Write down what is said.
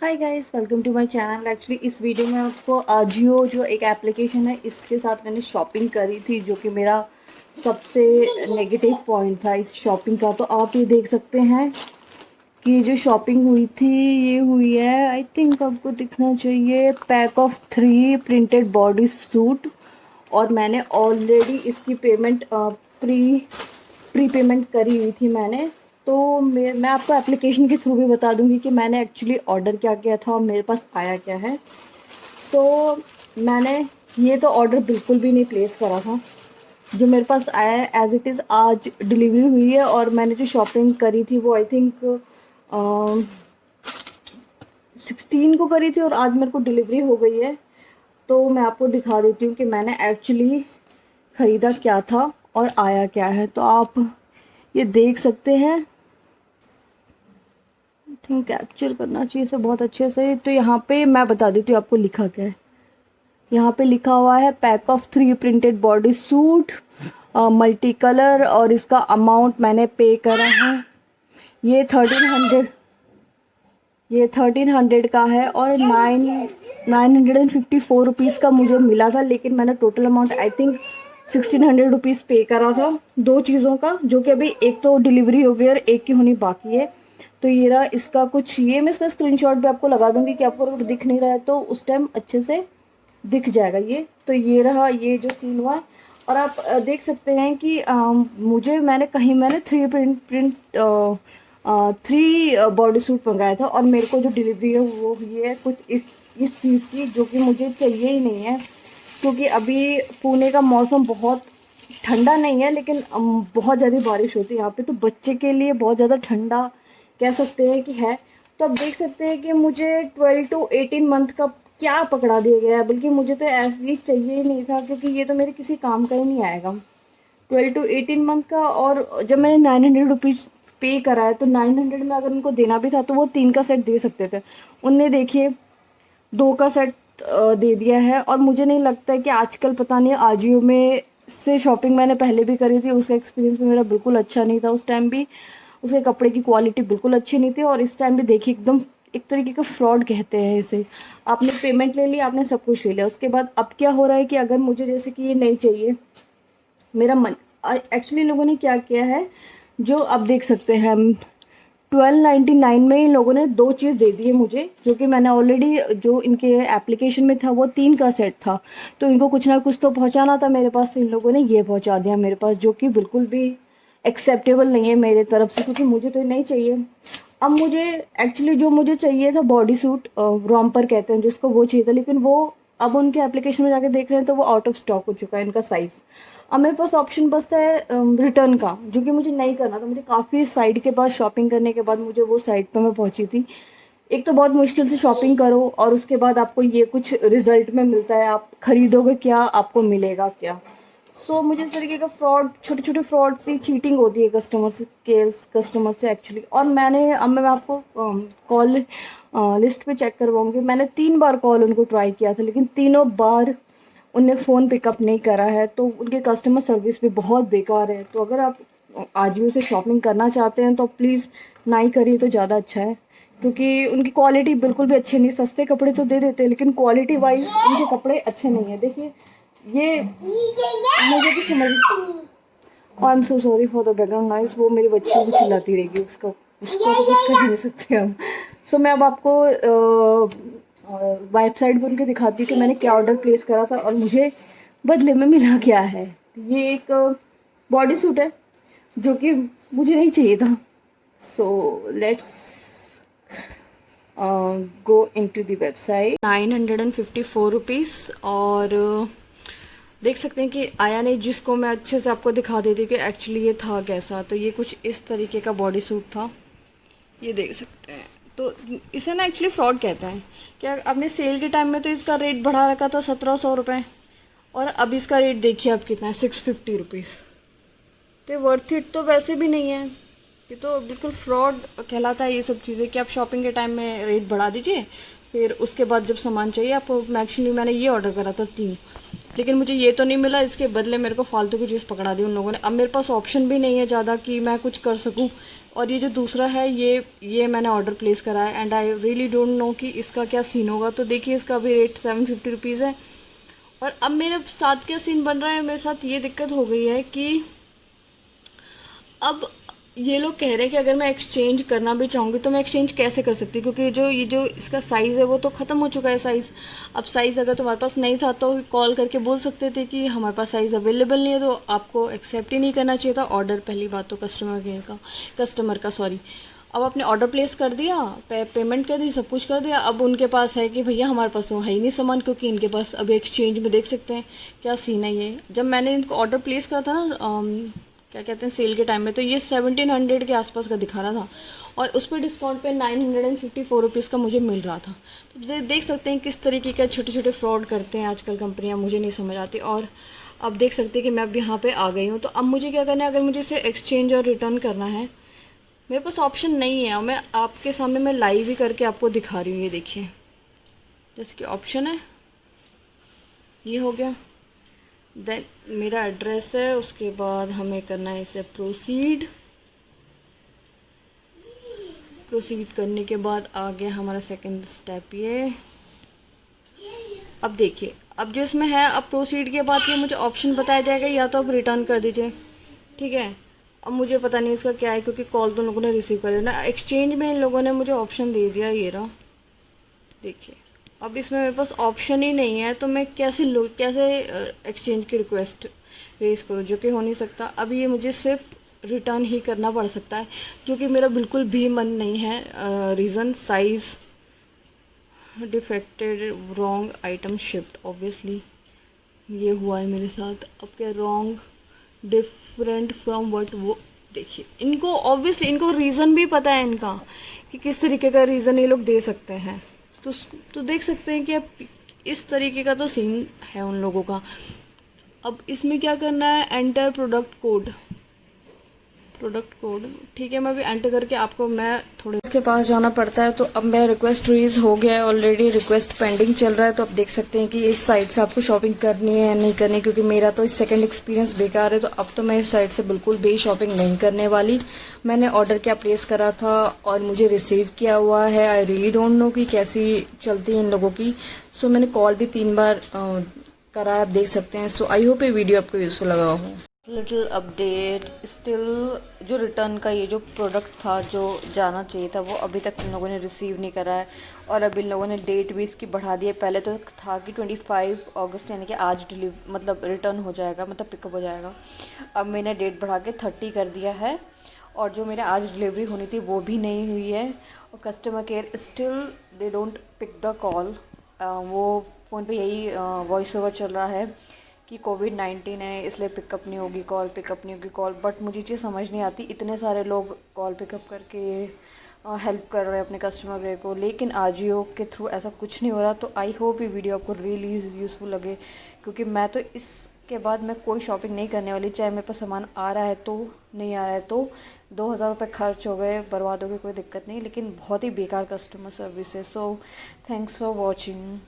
Hi guys, welcome to my channel. Actually इस video में आपको आजियो जो एक एप्लीकेशन है इसके साथ मैंने शॉपिंग करी थी, जो कि मेरा सबसे नेगेटिव पॉइंट था इस शॉपिंग का। तो आप ये देख सकते हैं कि जो शॉपिंग हुई थी ये हुई है, आई थिंक आपको दिखना चाहिए, pack of 3 printed body suit. और मैंने ऑलरेडी इसकी पेमेंट प्री पेमेंट करी हुई थी मैंने। तो मैं आपको एप्लीकेशन के थ्रू भी बता दूंगी कि मैंने एक्चुअली ऑर्डर क्या किया था और मेरे पास आया क्या है। तो मैंने ये तो ऑर्डर बिल्कुल भी नहीं प्लेस करा था। जो मेरे पास आया है एज इट इज़ आज डिलीवरी हुई है। और मैंने जो शॉपिंग करी थी वो आई थिंक 16 को करी थी और आज मेरे को डिलीवरी हो गई है। तो मैं आपको दिखा देती हूँ कि मैंने एक्चुअली ख़रीदा क्या था और आया क्या है। तो आप ये देख सकते हैं। आई थिंक कैप्चर करना चाहिए इसे बहुत अच्छे से। तो यहाँ पे मैं बता देती हूँ आपको लिखा क्या है। यहाँ पे लिखा हुआ है pack of 3 printed body suit multi colour, और इसका अमाउंट मैंने पे करा है ये 1300। ये 1300 का है और 954 रुपीज़ का मुझे मिला था। लेकिन मैंने total amount I think 1600 rupees पे करा था दो चीज़ों का, जो कि अभी एक तो डिलीवरी हो गई और एक की होनी बाकी है। तो ये रहा इसका कुछ, ये मैं इसका स्क्रीनशॉट भी आपको लगा दूंगी कि आपको अगर दिख नहीं रहा है तो उस टाइम अच्छे से दिख जाएगा ये। तो ये रहा ये जो सीन हुआ है। और आप देख सकते हैं कि मैंने 3 3 बॉडी सूट मंगाया था और मेरे को जो डिलीवरी है वो हुई है कुछ इस चीज़ की, जो कि मुझे चाहिए ही नहीं है। क्योंकि अभी पुणे का मौसम बहुत ठंडा नहीं है, लेकिन बहुत ज़्यादा बारिश होती है यहाँ पे। तो बच्चे के लिए बहुत ज़्यादा ठंडा कह सकते हैं कि है। तो आप देख सकते हैं कि मुझे 12 to 18 मंथ का क्या पकड़ा दिया गया है। बल्कि मुझे तो ऐसे चाहिए ही नहीं था, क्योंकि ये तो मेरे किसी काम का ही नहीं आएगा। 12 to 18 मंथ का। और जब मैंने 900 रुपीज़ पे करा है तो 900 में अगर उनको देना भी था तो वो 3 का सेट दे सकते थे। उनने देखिए 2 का सेट दे दिया है। और मुझे नहीं लगता है कि आजकल, पता नहीं, आजियो में से शॉपिंग मैंने पहले भी करी थी, उसका एक्सपीरियंस भी मेरा बिल्कुल अच्छा नहीं था। उस टाइम भी उसके कपड़े की क्वालिटी बिल्कुल अच्छी नहीं थी, और इस टाइम भी देखिए एकदम एक तरीके का फ्रॉड कहते हैं इसे। आपने पेमेंट ले ली, आपने सब कुछ ले लिया, उसके बाद अब क्या हो रहा है कि अगर मुझे जैसे कि ये नहीं चाहिए मेरा मन, एक्चुअली लोगों ने क्या किया है, जो आप देख सकते हैं 1299 में इन लोगों ने दो चीज़ दे दी है मुझे, जो कि मैंने ऑलरेडी जो इनके एप्लीकेशन में था वो 3 का सेट था। तो इनको कुछ ना कुछ तो पहुंचाना था मेरे पास, तो इन लोगों ने ये पहुंचा दिया मेरे पास, जो कि बिल्कुल भी एक्सेप्टेबल नहीं है मेरे तरफ से, क्योंकि मुझे तो ये नहीं चाहिए। अब मुझे एक्चुअली जो मुझे चाहिए था बॉडी सूट, रॉम्पर कहते हैं जिसको, वो चाहिए था। लेकिन वो अब उनके एप्लीकेशन में जाके देख रहे हैं तो वो आउट ऑफ स्टॉक हो चुका है इनका साइज़। अब मेरे पास ऑप्शन बचता है रिटर्न का, जो कि मुझे नहीं करना था। मुझे काफ़ी साइट के पास शॉपिंग करने के बाद मुझे वो साइट पर मैं पहुंची थी। एक तो बहुत मुश्किल से शॉपिंग करो और उसके बाद आपको ये कुछ रिजल्ट में मिलता है, आप खरीदोगे क्या, आपको मिलेगा क्या। सो मुझे इस तरीके का फ्रॉड, छोटे छोटे फ्रॉड से चीटिंग होती है कस्टमर से एक्चुअली। और अब मैं आपको कॉल लिस्ट पे चेक करवाऊंगी। मैंने 3 बार कॉल उनको ट्राई किया था, लेकिन तीनों बार उनने फ़ोन पिकअप नहीं करा है। तो उनके कस्टमर सर्विस भी बहुत बेकार है। तो अगर आप आजियो से शॉपिंग करना चाहते हैं तो प्लीज़ ना ही करिए तो ज़्यादा अच्छा है, क्योंकि उनकी क्वालिटी बिल्कुल भी अच्छी नहीं। सस्ते कपड़े तो दे देते हैं, लेकिन क्वालिटी वाइज उनके कपड़े अच्छे नहीं हैं। देखिए ये मुझे भी समझ, I am so sorry for the background noise. वो मेरी बच्ची को चिल्लाती रहेगी, उसका उसका तो कुछ कर नहीं सकते हम। सो मैं अब आपको वेबसाइट पर उनके दिखाती हूँ कि मैंने क्या ऑर्डर प्लेस करा था और मुझे बदले में मिला क्या है। ये एक बॉडी सूट है जो कि मुझे नहीं चाहिए था। So let's go in to the website. 954 rupees. और देख सकते हैं कि आया नहीं, जिसको मैं अच्छे से आपको दिखा देती हूँ कि एक्चुअली ये था कैसा। तो ये कुछ इस तरीके का बॉडी सूट था, ये देख सकते हैं। तो इसे ना एक्चुअली फ्रॉड कहते हैं। क्या आपने सेल के टाइम में तो इसका रेट बढ़ा रखा था 1700 रुपये, और अब इसका रेट देखिए अब कितना है, 650 रुपीज़। तो वर्थ इट तो वैसे भी नहीं है, ये तो बिल्कुल फ्रॉड कहलाता है ये सब चीज़ें, कि आप शॉपिंग के टाइम में रेट बढ़ा दीजिए, फिर उसके बाद जब सामान चाहिए आपको। एक्चुअली मैंने ये ऑर्डर करा था 3, लेकिन मुझे ये तो नहीं मिला, इसके बदले मेरे को फालतू की चीज़ पकड़ा दी उन लोगों ने। अब मेरे पास ऑप्शन भी नहीं है ज़्यादा कि मैं कुछ कर सकूं। और ये जो दूसरा है ये मैंने ऑर्डर प्लेस करा है and I really don't know कि इसका क्या सीन होगा। तो देखिए इसका भी रेट 750 रुपीज़ है। और अब मेरे साथ क्या सीन बन रहा है, मेरे साथ ये दिक्कत हो गई है कि अब ये लोग कह रहे हैं कि अगर मैं एक्सचेंज करना भी चाहूँगी तो मैं एक्सचेंज कैसे कर सकती हूँ, क्योंकि ये जो इसका साइज़ है वो तो ख़त्म हो चुका है साइज़। अब साइज़ अगर तुम्हारे पास नहीं था तो कॉल करके बोल सकते थे कि हमारे पास साइज़ अवेलेबल नहीं है, तो आपको एक्सेप्ट ही नहीं करना चाहिए था ऑर्डर। पहली बात तो कस्टमर का सॉरी। अब आपने ऑर्डर प्लेस कर दिया, पेमेंट कर दी, सब कुछ कर दिया। अब उनके पास है कि भैया हमारे पास तो है ही नहीं सामान, क्योंकि इनके पास अभी एक्सचेंज में देख सकते हैं क्या सीन है ये। जब मैंने इनको ऑर्डर प्लेस करा था ना क्या कहते हैं सेल के टाइम में, तो ये 1700 के आसपास का दिखा रहा था और उस पर डिस्काउंट पे 954 रुपीज़ का मुझे मिल रहा था। तो देख सकते हैं किस तरीके का छोटे छोटे फ्रॉड करते हैं आजकल कंपनियां, मुझे नहीं समझ आती। और अब देख सकते हैं कि मैं अब यहाँ पे आ गई हूँ। तो अब मुझे क्या करना है, अगर मुझे इसे एक्सचेंज और रिटर्न करना है, मेरे पास ऑप्शन नहीं है। और मैं आपके सामने मैं लाइव ही करके आपको दिखा रही हूँ। ये देखिए जैसे कि ऑप्शन है, ये हो गया। देन मेरा एड्रेस है, उसके बाद हमें करना है इसे प्रोसीड करने के बाद आ गया हमारा सेकंड स्टेप ये। अब देखिए अब जो इसमें है, अब प्रोसीड के बाद ये मुझे ऑप्शन बताया जाएगा या तो आप रिटर्न कर दीजिए, ठीक है। अब मुझे पता नहीं इसका क्या है, क्योंकि कॉल तो लोगों ने रिसीव करे ना। एक्सचेंज में इन लोगों ने मुझे ऑप्शन दे दिया, ये रहा देखिए। अब इसमें मेरे पास ऑप्शन ही नहीं है, तो मैं कैसे एक्सचेंज की रिक्वेस्ट रेज करूँ, जो कि हो नहीं सकता। अब ये मुझे सिर्फ रिटर्न ही करना पड़ सकता है, जो कि मेरा बिल्कुल भी मन नहीं है। Reason size defected, wrong item shift, obviously ये हुआ है मेरे साथ। अब क्या रॉन्ग डिफरेंट फ्रॉम व्हाट, वो देखिए इनको ऑब्वियसली इनको रीज़न भी पता है इनका कि किस तरीके का रीज़न ये लोग दे सकते हैं। तो देख सकते हैं कि अब इस तरीके का तो सीन है उन लोगों का। अब इसमें क्या करना है, एंटर प्रोडक्ट कोड, ठीक है। मैं अभी एंटर करके आपको मैं थोड़े इसके पास जाना पड़ता है। तो अब मेरा रिक्वेस्ट रेज हो गया है ऑलरेडी, रिक्वेस्ट पेंडिंग चल रहा है। तो अब देख सकते हैं कि इस साइट से आपको शॉपिंग करनी है या नहीं करनी, क्योंकि मेरा तो इस सेकंड एक्सपीरियंस बेकार है। तो अब तो मैं इस साइट से बिल्कुल भी शॉपिंग नहीं करने वाली। मैंने ऑर्डर क्या प्लेस करा था और मुझे रिसीव किया हुआ है। आई रियली डोंट नो कि कैसी चलती है इन लोगों की। सो मैंने कॉल भी 3 बार करा है, आप देख सकते हैं। सो आई होप ये वीडियो आपको यूजफुल लगा हो। लिटिल अपडेट, स्टिल जो रिटर्न का ये जो प्रोडक्ट था जो जाना चाहिए था वो अभी तक इन लोगों ने रिसीव नहीं करा है। और अब इन लोगों ने डेट भी इसकी बढ़ा दी है। पहले तो था कि 25 अगस्त यानी कि आज मतलब रिटर्न हो जाएगा, मतलब पिकअप हो जाएगा। अब मैंने डेट बढ़ा के 30 कर दिया है। और जो मेरे आज डिलीवरी होनी थी वो भी नहीं हुई है। और customer care still they don't pick the call. वो फ़ोन पे यही वॉइस ओवर चल रहा है कि कोविड-19 है इसलिए पिकअप नहीं होगी कॉल। बट मुझे चीज़ समझ नहीं आती, इतने सारे लोग कॉल पिकअप करके हेल्प कर रहे हैं अपने कस्टमर केयर को, लेकिन आजियो के थ्रू ऐसा कुछ नहीं हो रहा। तो आई होप ये वीडियो आपको रियली यूज़फुल लगे, क्योंकि मैं तो इसके बाद मैं कोई शॉपिंग नहीं करने वाली। चाहे मेरे पास सामान आ रहा है तो नहीं आ रहा है तो 2000 रुपये खर्च हो गए, बर्बाद हो गए, कोई दिक्कत नहीं, लेकिन बहुत ही बेकार कस्टमर सर्विस है। So thanks for watching.